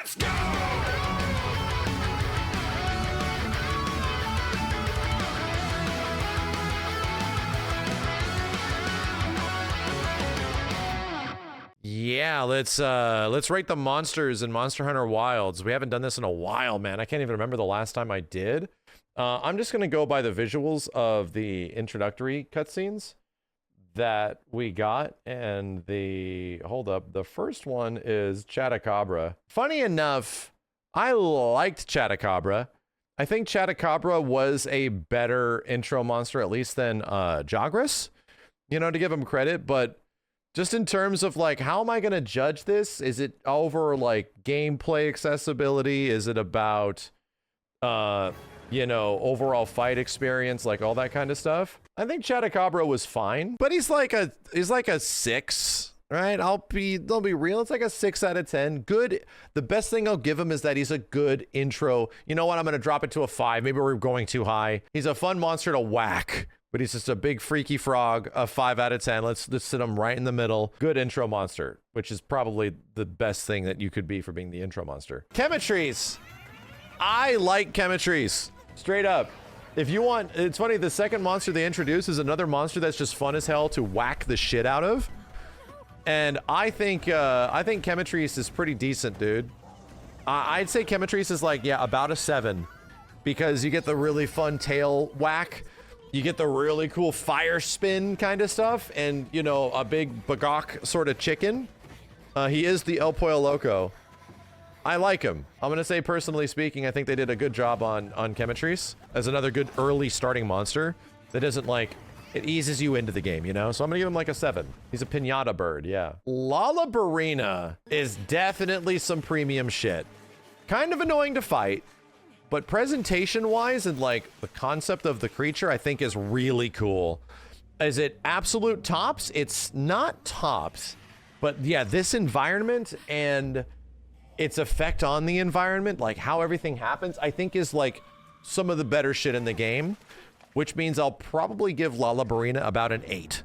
Let's go! Yeah, let's rate the monsters in Monster Hunter Wilds. We haven't done this in a while, man. I can't even remember the last time I did. I'm just gonna go by the visuals of the introductory cutscenes that we got, and hold up, the first one is Chatacabra. Funny enough, I liked Chatacabra. I think Chatacabra was a better intro monster, at least than Jagras, you know, to give him credit, but just in terms of like, how am I gonna judge this? Is it over like gameplay accessibility? Is it about you know, overall fight experience, like all that kind of stuff? I think Chatacabra was fine, but he's like a 6, right? I'll be real. It's like a 6 out of 10. Good. The best thing I'll give him is that he's a good intro. You know what? I'm gonna drop it to a 5. Maybe we're going too high. He's a fun monster to whack, but he's just a big freaky frog. A 5 out of 10. Let's sit him right in the middle. Good intro monster, which is probably the best thing that you could be for being the intro monster. Chemetries. I like Chemetries. Straight up. If you want, it's funny, the second monster they introduce is another monster that's just fun as hell to whack the shit out of. And I think Chemetries is pretty decent, dude. I'd say Chemetries is like, yeah, about a 7, because you get the really fun tail whack. You get the really cool fire spin kind of stuff, and, you know, a big bagok sort of chicken. He is the El Pollo Loco. I like him. I'm gonna say, personally speaking, I think they did a good job on Chemetries as another good early starting monster that isn't like, it eases you into the game, you know? So I'm gonna give him like a 7. He's a pinata bird, yeah. Lalabarina is definitely some premium shit. Kind of annoying to fight, but presentation-wise and like the concept of the creature, I think is really cool. Is it absolute tops? It's not tops, but yeah, this environment and its effect on the environment, like how everything happens, I think is like some of the better shit in the game, which means I'll probably give Lalabarina about an 8.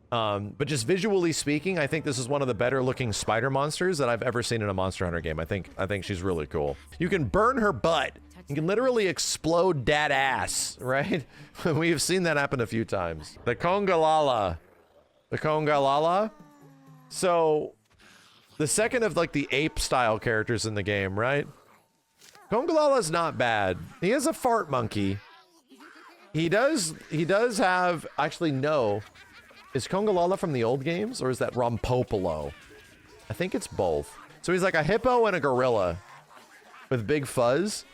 But just visually speaking, I think this is one of the better looking spider monsters that I've ever seen in a Monster Hunter game. I think she's really cool. You can burn her butt. You can literally explode that ass, right? We've seen that happen a few times. The Congalala. The Congalala. So the second of like the ape style characters in the game, right? Congalala's not bad. He is a fart monkey. He does have, actually no. Is Congalala from the old games, or is that Rompopolo? I think it's both. So he's like a hippo and a gorilla with big fuzz.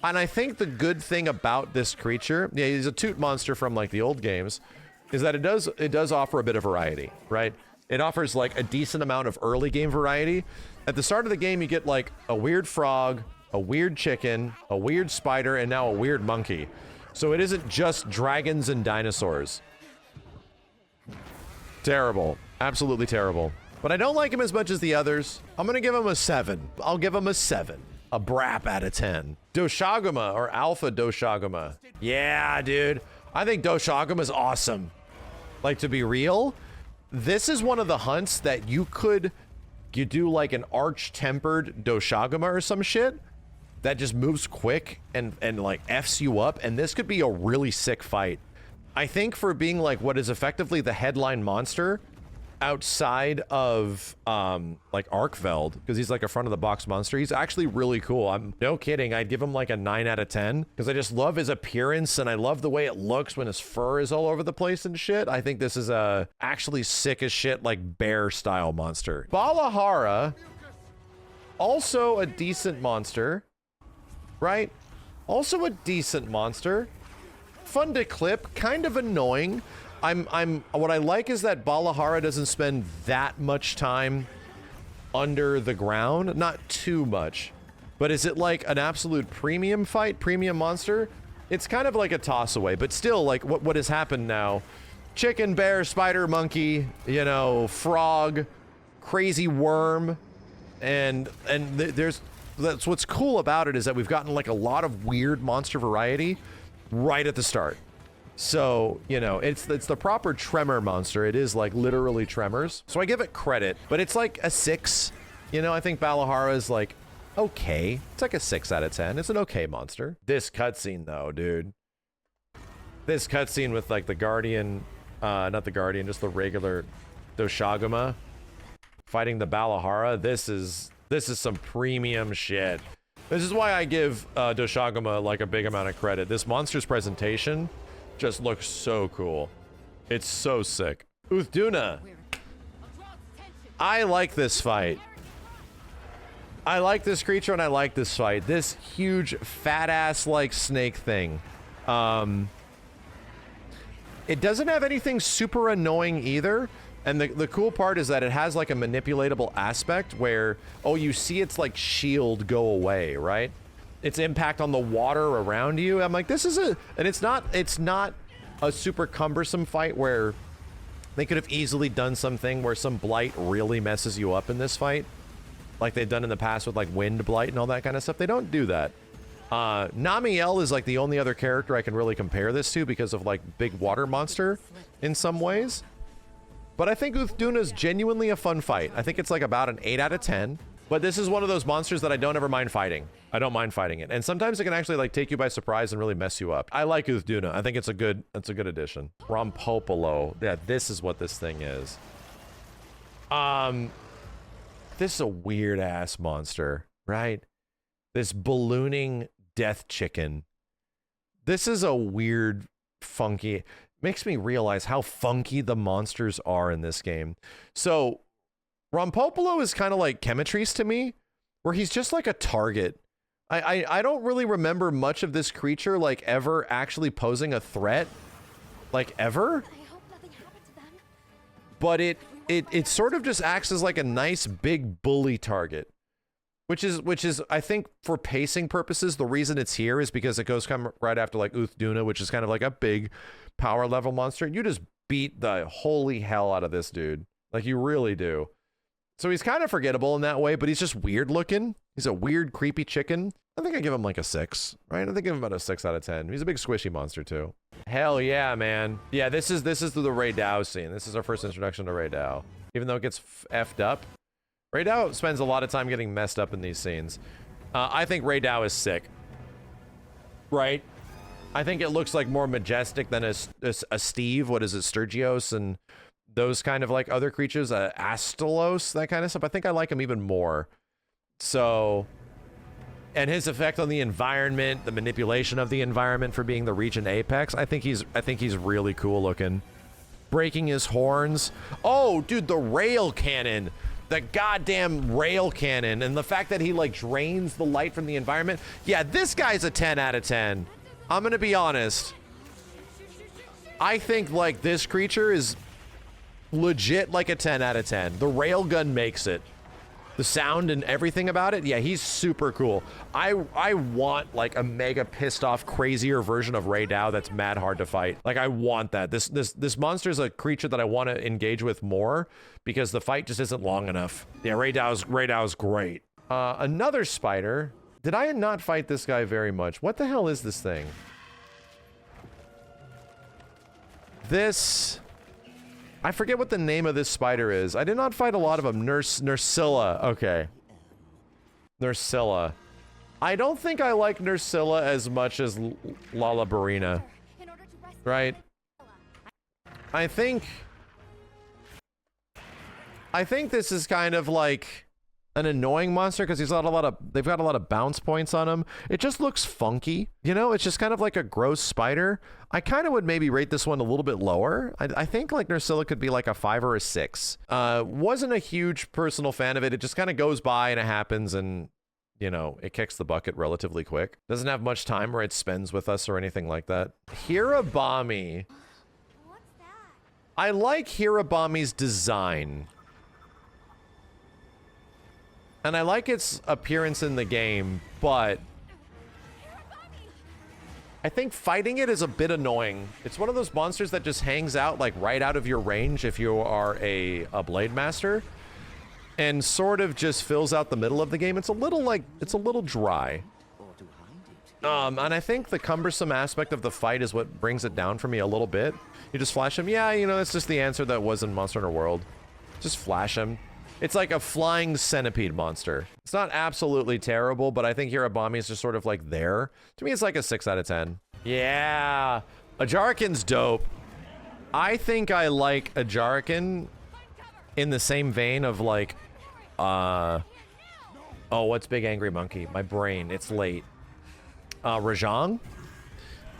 And I think the good thing about this creature, yeah, he's a toot monster from like the old games, is that it does offer a bit of variety, right? It offers like a decent amount of early game variety. At the start of the game, you get like a weird frog, a weird chicken, a weird spider, and now a weird monkey. So it isn't just dragons and dinosaurs. Terrible. Absolutely terrible. But I don't like him as much as the others. I'm gonna give him a 7. I'll give him a 7. A brap out of 10. Doshaguma, or Alpha Doshaguma. Yeah, dude. I think Doshaguma is awesome. Like, to be real, this is one of the hunts that you do like an arch-tempered Doshaguma or some shit that just moves quick and like F's you up, and this could be a really sick fight. I think for being like what is effectively the headline monster outside of like Arkfeld, because he's like a front of the box monster, he's actually really cool. I'm no kidding, I'd give him like a 9 out of 10 because I just love his appearance and I love the way it looks when his fur is all over the place and shit. I think this is a actually sick as shit like bear style monster. Balahara, also a decent monster, right? Also a decent monster. Fun to clip, kind of annoying. What I like is that Balahara doesn't spend that much time under the ground. Not too much. But is it like an absolute premium fight, premium monster? It's kind of like a toss away, but still like what has happened now. Chicken, bear, spider, monkey, you know, frog, crazy worm, and that's what's cool about it is that we've gotten like a lot of weird monster variety right at the start. So, you know, it's the proper tremor monster. It is like literally tremors. So I give it credit, but it's like a 6. You know, I think Balahara is like, okay. It's like a 6 out of 10. It's an okay monster. This cutscene though, dude. This cutscene with like the Guardian, not the Guardian, just the regular Doshaguma fighting the Balahara. This is some premium shit. This is why I give Doshaguma like a big amount of credit. This monster's presentation just looks so cool. It's so sick. Uthduna. I like this fight. I like this creature and I like this fight. This huge fat ass like snake thing. It doesn't have anything super annoying either. And the cool part is that it has like a manipulatable aspect where, oh, you see its like shield go away, right? Its impact on the water around you. I'm like, this is and it's not a super cumbersome fight where they could have easily done something where some blight really messes you up in this fight. Like they've done in the past with like wind blight and all that kind of stuff. They don't do that. Namiel is like the only other character I can really compare this to because of like big water monster in some ways. But I think Uthduna is genuinely a fun fight. I think it's like about an 8 out of 10. But this is one of those monsters that I don't ever mind fighting. I don't mind fighting it. And sometimes it can actually like take you by surprise and really mess you up. I like Uthduna. I think it's a good addition. Rompopolo. Yeah, this is what this thing is. This is a weird ass monster, right? This ballooning death chicken. This is a weird, funky... Makes me realize how funky the monsters are in this game. So, Rompopolo is kind of like Chemetries to me, where he's just like a target. I don't really remember much of this creature like ever actually posing a threat, like ever. But it sort of just acts as like a nice big bully target. Which is I think for pacing purposes, the reason it's here is because it goes come right after like Uthduna, which is kind of like a big power level monster. You just beat the holy hell out of this dude. Like you really do. So he's kind of forgettable in that way, but he's just weird looking. He's a weird, creepy chicken. I think I give him like a 6, right? I think I give him about a 6 out of 10. He's a big squishy monster too. Hell yeah, man. Yeah, this is the Ray Dao scene. This is our first introduction to Ray Dao. Even though it gets effed up, Ray Dao spends a lot of time getting messed up in these scenes. I think Ray Dao is sick. Right? I think it looks like more majestic than a Steve. What is it? Sturgios and those kind of like other creatures. Astalos, that kind of stuff. I think I like him even more. So... And his effect on the environment, the manipulation of the environment for being the region apex, I think he's really cool looking. Breaking his horns. Oh, dude, the rail cannon. The goddamn rail cannon. And the fact that he like drains the light from the environment. Yeah, this guy's a 10 out of 10. I'm gonna be honest. I think like this creature is legit like a 10 out of 10. The railgun makes it. The sound and everything about it, yeah, he's super cool. I want like a mega pissed off, crazier version of Ray Dao that's mad hard to fight. Like I want that. This monster is a creature that I want to engage with more because the fight just isn't long enough. Yeah, Ray Dao's great. Another spider. Did I not fight this guy very much? What the hell is this thing? This... I forget what the name of this spider is. I did not fight a lot of them. Nursilla. Okay. Nursilla. I don't think I like Nursilla as much as Lalabarina. Right? I think this is kind of like an annoying monster because they've got a lot of bounce points on him. It just looks funky. You know, it's just kind of like a gross spider. I kind of would maybe rate this one a little bit lower. I think like Nursilla could be like a 5 or a 6. Wasn't a huge personal fan of it. It just kind of goes by and it happens and, you know, it kicks the bucket relatively quick. Doesn't have much time where it spends with us or anything like that. Hirabami. What's that? I like Hirabami's design. And I like its appearance in the game, but I think fighting it is a bit annoying. It's one of those monsters that just hangs out like right out of your range if you are a Blade Master and sort of just fills out the middle of the game. It's a little dry. And I think the cumbersome aspect of the fight is what brings it down for me a little bit. You just flash him. Yeah, you know, it's just the answer that was in Monster Hunter World. Just flash him. It's like a flying centipede monster. It's not absolutely terrible, but I think Hirabami is just sort of like there. To me, it's like a 6 out of 10. Yeah, Ajarakan's dope. I think I like Ajarakan in the same vein of like, oh, what's Big Angry Monkey? My brain, it's late. Rajang?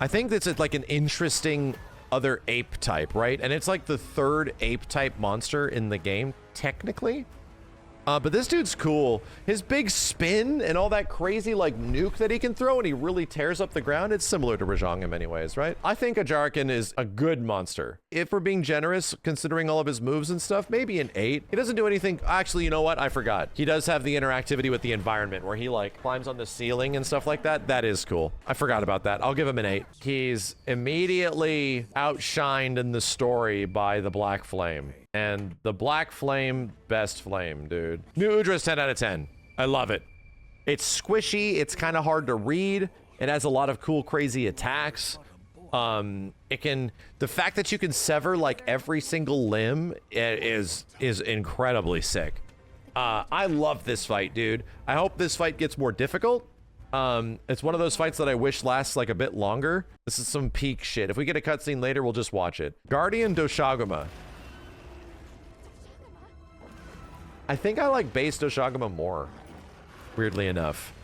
I think that's like an interesting other ape type, right? And it's like the 3rd ape type monster in the game, technically. But this dude's cool. His big spin and all that crazy like nuke that he can throw, and he really tears up the ground. It's similar to Rajang in many ways, right? I think Ajarakan is a good monster. If we're being generous, considering all of his moves and stuff, maybe an 8. He doesn't do anything. Actually, you know what? I forgot. He does have the interactivity with the environment where he like climbs on the ceiling and stuff like that. That is cool. I forgot about that. I'll give him an 8. He's immediately outshined in the story by the Black Flame. And the Black Flame, best flame, dude. New Udra's 10 out of 10. I love it. It's squishy. It's kind of hard to read. It has a lot of cool, crazy attacks. The fact that you can sever like every single limb is incredibly sick. I love this fight, dude. I hope this fight gets more difficult. It's one of those fights that I wish lasts like a bit longer. This is some peak shit. If we get a cutscene later, we'll just watch it. Guardian Doshaguma. I think I like base Doshaguma more, weirdly enough.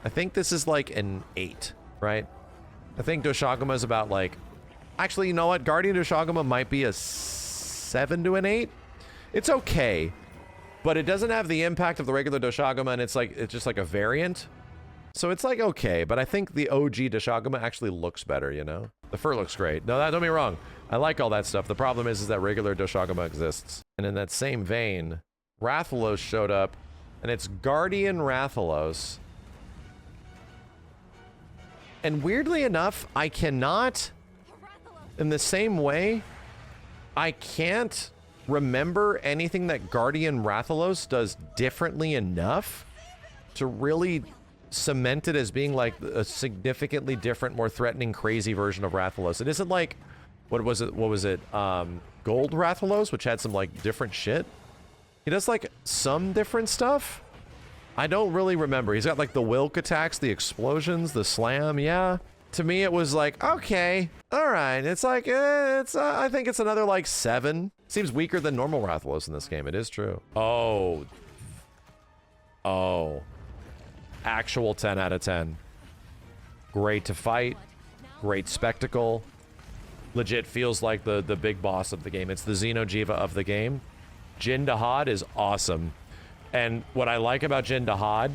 I think this is like an 8, right? I think Doshaguma is about like... Actually, you know what? Guardian Doshaguma might be a 7 to an 8. It's okay, but it doesn't have the impact of the regular Doshaguma, and it's just like a variant. So it's like okay, but I think the OG Doshaguma actually looks better, you know? The fur looks great. No, don't be wrong. I like all that stuff. The problem is that regular Doshaguma exists. And in that same vein... Rathalos showed up, and it's Guardian Rathalos. And weirdly enough, I cannot, in the same way, I can't remember anything that Guardian Rathalos does differently enough to really cement it as being like a significantly different, more threatening, crazy version of Rathalos. It isn't like, what was it? Gold Rathalos, which had some like different shit. He does like some different stuff. I don't really remember. He's got like the Wilk attacks, the explosions, the slam. Yeah. To me, it was like, okay, all right. It's like, I think it's another like 7. Seems weaker than normal Rathalos in this game. It is true. Oh. Actual 10 out of 10. Great to fight. Great spectacle. Legit feels like the big boss of the game. It's the Xenojiva of the game. Jind is awesome. And what I like about Jind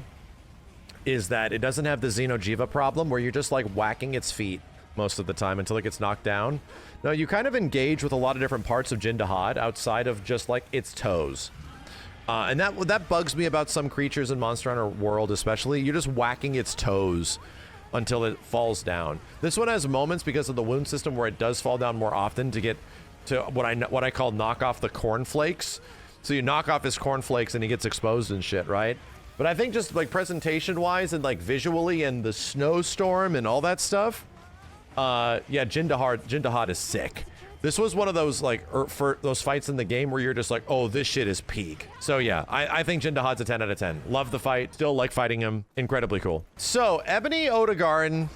is that it doesn't have the Xenojiva problem where you're just like whacking its feet most of the time until it gets knocked down. No, you kind of engage with a lot of different parts of Jind outside of just like its toes. And that bugs me about some creatures in Monster Hunter World especially. You're just whacking its toes until it falls down. This one has moments because of the wound system where it does fall down more often to get to what I call knock off the cornflakes. So you knock off his cornflakes and he gets exposed and shit, right? But I think just like presentation wise and like visually and the snowstorm and all that stuff, yeah, Jind is sick. This was one of those like for those fights in the game where you're just like, oh, this shit is peak. So yeah, I think Jind a 10 out of 10. Love the fight, still like fighting him, incredibly cool. So Ebony Odaran,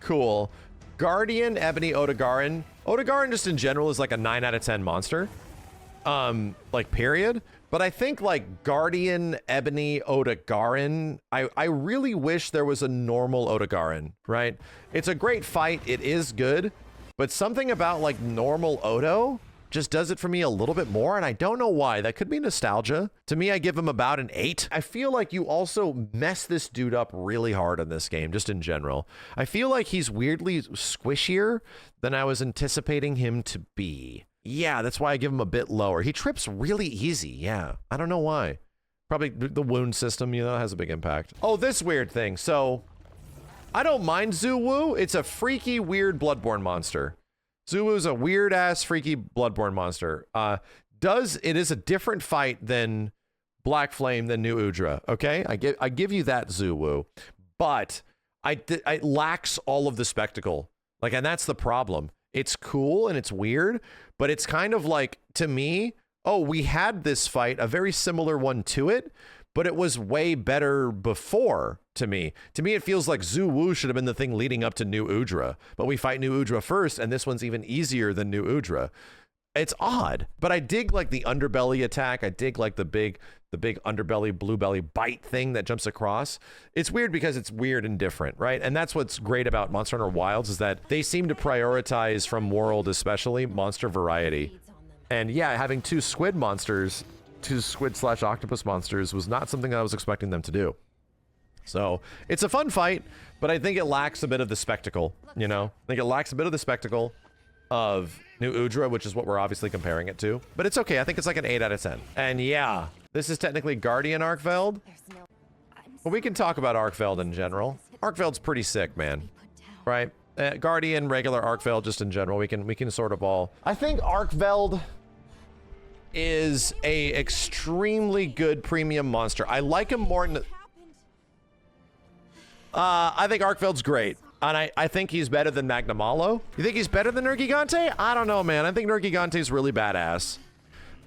cool. Guardian Ebony Odaran. Odaran just in general is like a 9 out of 10 monster. Like period. But I think like Guardian Ebony Odaran, I really wish there was a normal Odaran, right? It's a great fight. It is good. But something about like normal Odo just does it for me a little bit more, and I don't know why. That could be nostalgia. To me, I give him about an 8. I feel like you also mess this dude up really hard in this game, just in general. I feel like he's weirdly squishier than I was anticipating him to be. Yeah, that's why I give him a bit lower. He trips really easy, yeah. I don't know why. Probably the wound system, you know, has a big impact. Oh, this weird thing. So, I don't mind Zoooo. It's a freaky, weird Bloodborne monster. Zoooo's a weird-ass, freaky Bloodborne monster. It is a different fight than Black Flame, than New Udra, okay? I give you that, Zoooo. But it lacks all of the spectacle. Like, and that's the problem. It's cool and it's weird, but it's kind of like, to me, oh, we had this fight, a very similar one to it, but it was way better before to me. To me, it feels like Zoooo should have been the thing leading up to New Udra, but we fight New Udra first, and this one's even easier than New Udra. It's odd, but I dig like the underbelly attack. I dig like the big underbelly, blue belly bite thing that jumps across. It's weird because it's weird and different, right? And that's what's great about Monster Hunter Wilds is that they seem to prioritize, from World especially, monster variety. And yeah, having two squid monsters, two squid/octopus monsters was not something I was expecting them to do. So it's a fun fight, but I think it lacks a bit of the spectacle, you know? I think it lacks a bit of the spectacle of New Udra, which is what we're obviously comparing it to. But it's okay. I think it's like an 8 out of 10. And yeah, this is technically Guardian Arkfeld. But we can talk about Arkfeld in general. Arkfeld's pretty sick, man. Right? Guardian, regular Arkfeld, just in general. We can sort of all... I think Arkfeld is a extremely good premium monster. I like him more than... I think Arkfeld's great. And I think he's better than Magnamalo. You think he's better than Nergigante? I don't know, man. I think Nergigante's really badass.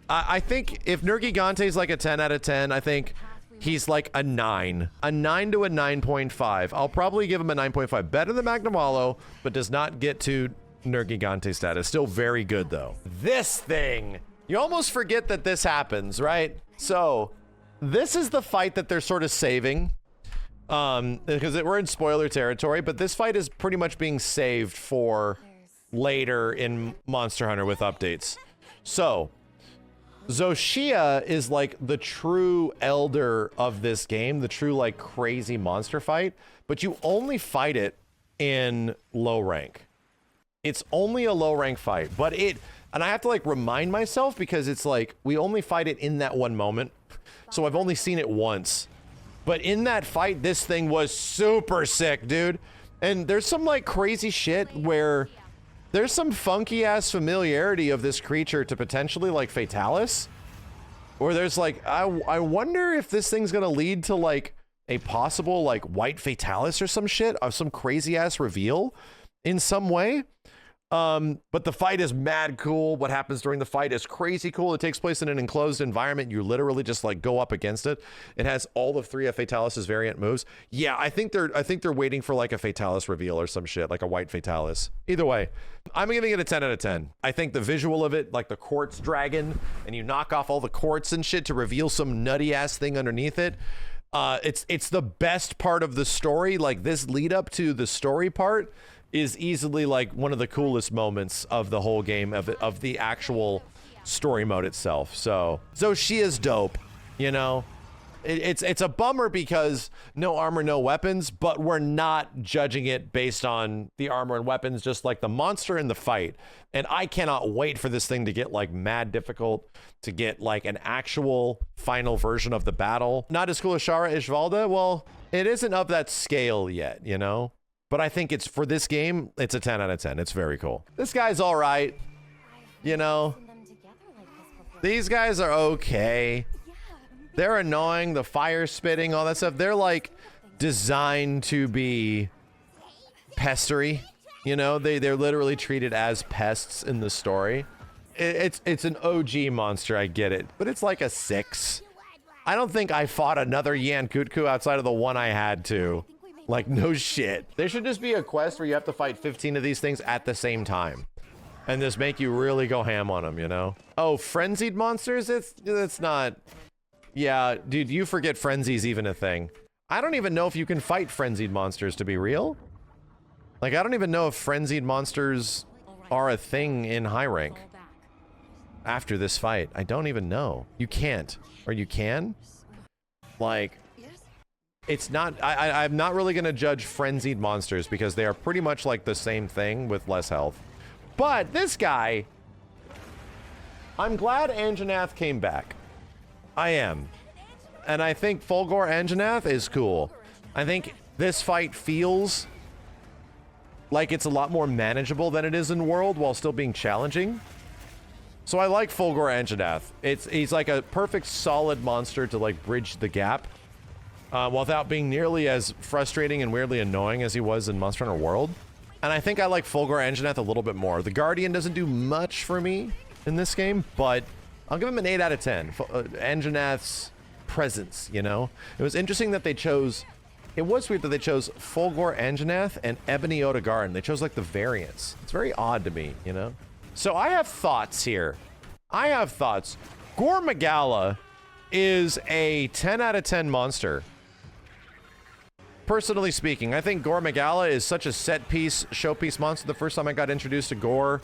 I think if Nergigante's like a 10 out of 10, I think he's like a 9. A 9 to a 9.5. I'll probably give him a 9.5. Better than Magnamalo, but does not get to Nergigante status. Still very good, though. This thing! You almost forget that this happens, right? So, this is the fight that they're sort of saving. Because we're in spoiler territory, but this fight is pretty much being saved for later in Monster Hunter with updates. So, Zosiah is like the true elder of this game, the true like crazy monster fight, but you only fight it in low rank. It's only a low rank fight, but and I have to like remind myself because it's like, we only fight it in that one moment. So I've only seen it once. But in that fight, this thing was super sick, dude. And there's some like crazy shit where there's some funky ass familiarity of this creature to potentially like Fatalis. Or there's like, I wonder if this thing's gonna lead to like a possible like white Fatalis or some shit, or some crazy ass reveal in some way. But the fight is mad cool. What happens during the fight is crazy cool. It takes place in an enclosed environment. You literally just like go up against it. It has all of 3 of Fatalis' variant moves. Yeah, I think they're waiting for like a Fatalis reveal or some shit, like a white Fatalis. Either way, I'm giving it a 10 out of 10. I think the visual of it, like the quartz dragon, and you knock off all the quartz and shit to reveal some nutty ass thing underneath it. It's the best part of the story. Like this lead up to the story part is easily like one of the coolest moments of the whole game, of the actual story mode itself. So she is dope, you know. It's a bummer because no armor, no weapons, but we're not judging it based on the armor and weapons, just like the monster and the fight. And I cannot wait for this thing to get like mad difficult, to get like an actual final version of the battle. Not as cool as Shara Ishvalda. Well, it isn't of that scale yet, you know. But I think it's, for this game, it's a 10 out of 10. It's very cool. This guy's all right. You know, these guys are okay. They're annoying, the fire spitting, all that stuff. They're like designed to be pestery. You know, they're literally treated as pests in the story. It's an OG monster, I get it. But it's like a 6. I don't think I fought another Yankutku outside of the one I had to. Like, no shit. There should just be a quest where you have to fight 15 of these things at the same time. And just make you really go ham on them, you know? Oh, frenzied monsters? It's not... Yeah, dude, you forget frenzy's even a thing. I don't even know if you can fight frenzied monsters, to be real. Like, I don't even know if frenzied monsters are a thing in high rank. After this fight, I don't even know. You can't. Or you can? Like... It's not, I'm not really going to judge frenzied monsters because they are pretty much like the same thing with less health. But this guy, I'm glad Anjanath came back. I am. And I think Fulgore Angath is cool. I think this fight feels like it's a lot more manageable than it is in World while still being challenging. So I like Fulgore Angath. He's like a perfect solid monster to like bridge the gap. Without being nearly as frustrating and weirdly annoying as he was in Monster Hunter World. And I think I like Fulgore Angath a little bit more. The Guardian doesn't do much for me in this game, but I'll give him an 8 out of 10. Anjanath's presence, you know? It was interesting that they chose... It was weird that they chose Fulgore Angath and Ebony Odaran. They chose, like, the variants. It's very odd to me, you know? So I have thoughts here. I have thoughts. Gore Magala is a 10 out of 10 monster. Personally speaking, I think Gore Magala is such a set-piece, showpiece monster. The first time I got introduced to Gore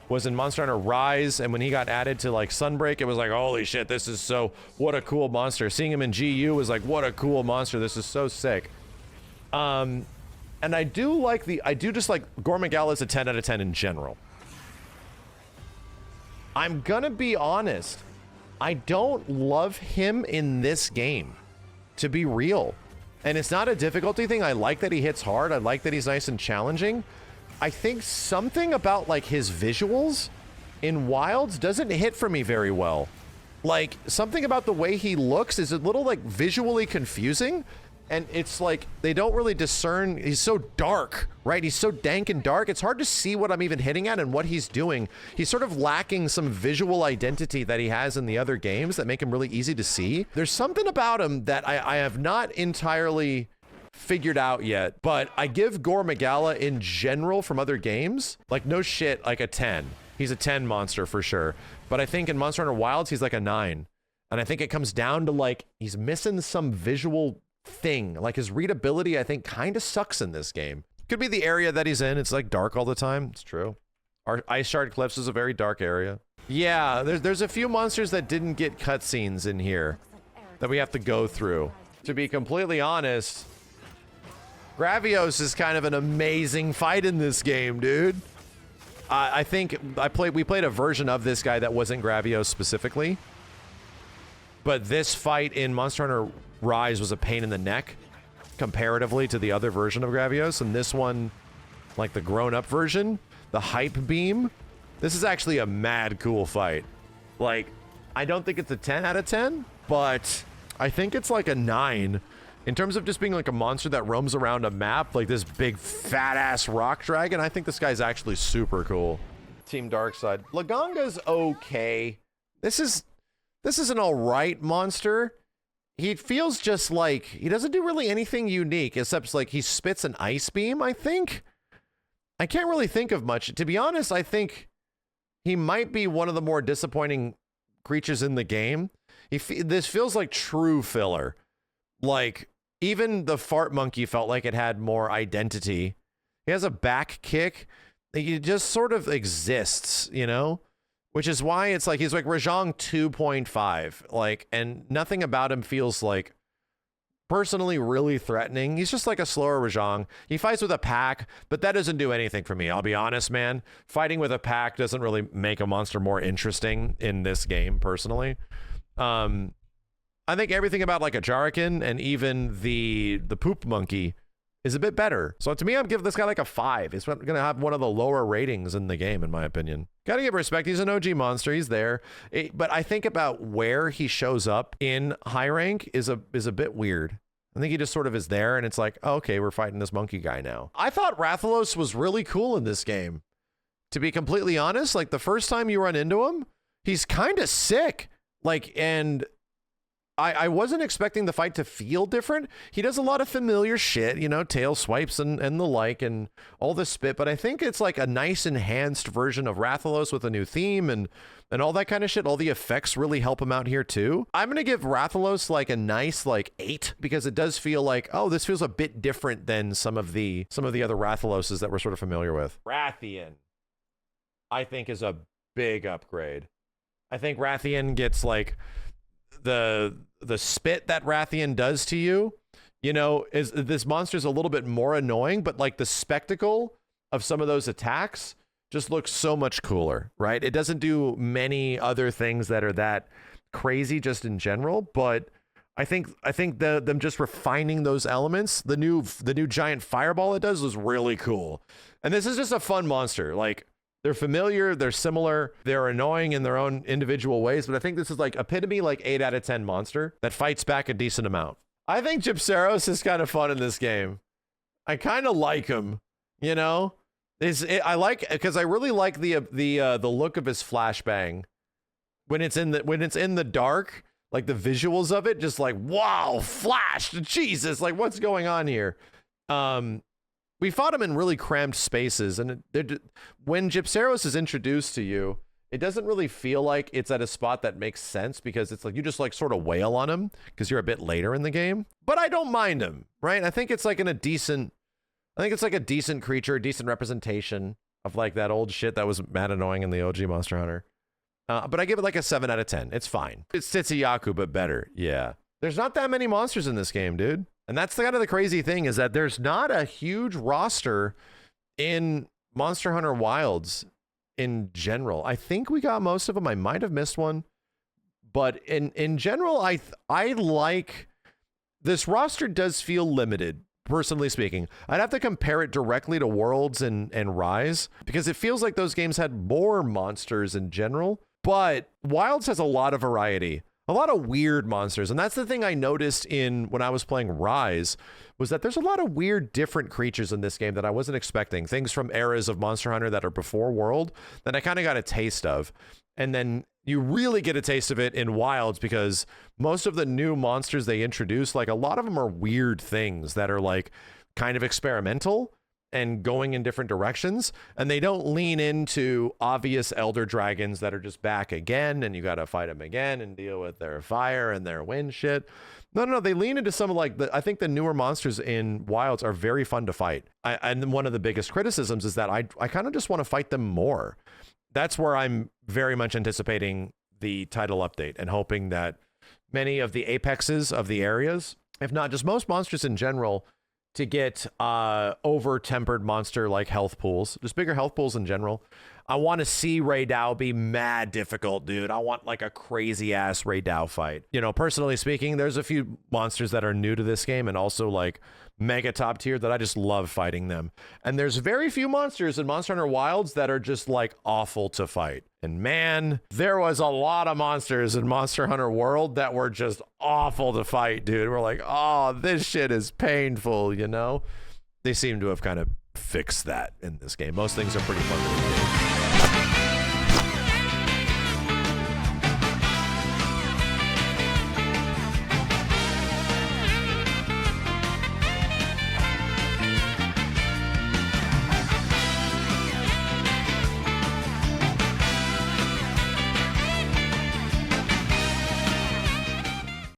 was in Monster Hunter Rise, and when he got added to, like, Sunbreak, it was like, holy shit, this is so... What a cool monster. Seeing him in GU was like, what a cool monster. This is so sick. And I do like the... I do just like... Gore Magala is a 10 out of 10 in general. I'm gonna be honest. I don't love him in this game, to be real. And it's not a difficulty thing. I like that he hits hard. I like that he's nice and challenging. I think something about, like, his visuals in Wilds doesn't hit for me very well. Like, something about the way he looks is a little, like, visually confusing. And it's like, they don't really discern. He's so dark, right? He's so dank and dark. It's hard to see what I'm even hitting at and what he's doing. He's sort of lacking some visual identity that he has in the other games that make him really easy to see. There's something about him that I have not entirely figured out yet, but I give Gore Magala in general from other games, like, no shit, like a 10. He's a 10 monster for sure. But I think in Monster Hunter Wilds, he's like a 9. And I think it comes down to, like, he's missing some visual thing. Like, his readability, I think, kind of sucks in this game. Could be the area that he's in. It's, like, dark all the time. It's true. Our Ice Shard Cliffs is a very dark area. Yeah, there's a few monsters that didn't get cutscenes in here that we have to go through. To be completely honest, Gravos is kind of an amazing fight in this game, dude. I think we played a version of this guy that wasn't Gravos specifically, but this fight in Monster Hunter Rise was a pain in the neck comparatively to the other version of Gravos, and this one, like the grown-up version, the hype beam, this is actually a mad cool fight. Like, I don't think it's a 10 out of 10, but I think it's like a 9. In terms of just being like a monster that roams around a map, like this big fat-ass rock dragon, I think this guy's actually super cool. Team Darkside. Laganga's okay. This is an alright monster. He feels just like, he doesn't do really anything unique, except like he spits an ice beam, I think. I can't really think of much. To be honest, I think he might be one of the more disappointing creatures in the game. This feels like true filler. Like, even the fart monkey felt like it had more identity. He has a back kick. He just sort of exists, you know? Which is why it's like, he's like Rajang 2.5. Like, and nothing about him feels like personally really threatening. He's just like a slower Rajang. He fights with a pack, but that doesn't do anything for me. I'll be honest, man. Fighting with a pack doesn't really make a monster more interesting in this game, personally. I think everything about like a Jarakin and even the poop monkey is a bit better. So to me, I'm giving this guy like a 5. He's going to have one of the lower ratings in the game, in my opinion. Gotta give respect. He's an OG monster. He's there. But I think about where he shows up in high rank is a bit weird. I think he just sort of is there, and it's like, oh, okay, we're fighting this monkey guy now. I thought Rathalos was really cool in this game. To be completely honest, like the first time you run into him, he's kind of sick. Like, and I wasn't expecting the fight to feel different. He does a lot of familiar shit, you know, tail swipes and the like and all this spit, but I think it's like a nice enhanced version of Rathalos with a new theme and all that kind of shit. All the effects really help him out here too. I'm going to give Rathalos like a nice like 8 because it does feel like, oh, this feels a bit different than some of the other Rathaloses that we're sort of familiar with. Rathian, I think, is a big upgrade. I think Rathian gets like the spit that Rathian does to you, you know, is this monster's a little bit more annoying, but like the spectacle of some of those attacks just looks so much cooler, right? It doesn't do many other things that are that crazy just in general, but I think them just refining those elements, the new giant fireball it does was really cool. And this is just a fun monster. Like, they're familiar, they're similar, they're annoying in their own individual ways, but I think this is like epitome like 8 out of 10 monster that fights back a decent amount. I think Gypceros is kind of fun in this game. I kind of like him, you know? I like, because I really like the look of his flashbang. when it's in the dark, like the visuals of it, just like, wow, flash, Jesus, like what's going on here? We fought them in really cramped spaces, and when Gypceros is introduced to you, it doesn't really feel like it's at a spot that makes sense, because it's like you just like sort of wail on him because you're a bit later in the game. But I don't mind him, right? I think it's like a decent creature, a decent representation of like that old shit that was mad annoying in the OG Monster Hunter. But I give it like a 7 out of 10. It's fine. It's Tsuyaku, but better. Yeah. There's not that many monsters in this game, dude. And that's kind of the crazy thing, is that there's not a huge roster in Monster Hunter Wilds in general. I think we got most of them. I might have missed one. But in general, I like this roster. Does feel limited, personally speaking. I'd have to compare it directly to Worlds and Rise, because it feels like those games had more monsters in general. But Wilds has a lot of variety, a lot of weird monsters. And that's the thing I noticed when I was playing Rise, was that there's a lot of weird, different creatures in this game that I wasn't expecting. Things from eras of Monster Hunter that are before World that I kind of got a taste of. And then you really get a taste of it in Wilds, because most of the new monsters they introduce, like a lot of them are weird things that are like kind of experimental and going in different directions, and they don't lean into obvious elder dragons that are just back again and you got to fight them again and deal with their fire and their wind shit. No, they lean into some of like I think the newer monsters in Wilds are very fun to fight. And one of the biggest criticisms is that I kind of just want to fight them more. That's where I'm very much anticipating the title update and hoping that many of the apexes of the areas, if not just most monsters in general, to get over-tempered monster like health pools, just bigger health pools in general. I want to see Ray Dow be mad difficult, dude. I want like a crazy ass Ray Dow fight. You know, personally speaking, there's a few monsters that are new to this game and also like mega top tier that I just love fighting them. And there's very few monsters in Monster Hunter Wilds that are just like awful to fight. And man, there was a lot of monsters in Monster Hunter World that were just awful to fight, dude. We're like, oh, this shit is painful, you know? They seem to have kind of fixed that in this game. Most things are pretty fun to do.